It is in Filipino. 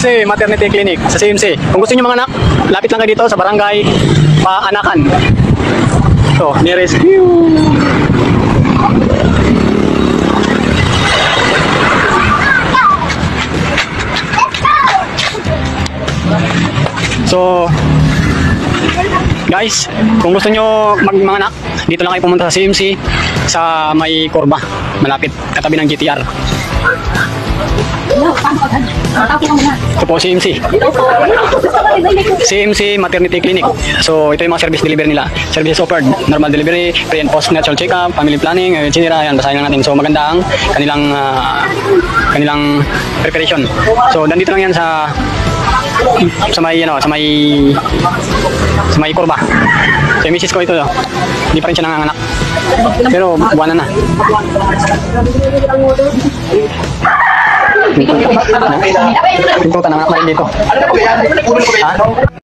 CMC Maternity Clinic sa CMC. Kung gusto niyo mga anak, lapit lang kayo dito sa barangay Paanakan. So, nearest. So, guys, kung gusto nyo mga anak, dito lang kayo pumunta sa CMC sa may Korba, malapit katabi ng GTR. Ito po CMC Maternity Clinic. So ito yung mga service delivery nila. Services offered: normal delivery, pre and post natural check-up, family planning, etc. Yan, basahin lang natin. So maganda ang kanilang preparation. So nandito lang yan sa may Korba. So yung misis ko ito, hindi pa rin siya nanganganak, pero buwanan na. Pintutan na nga pa rin dito.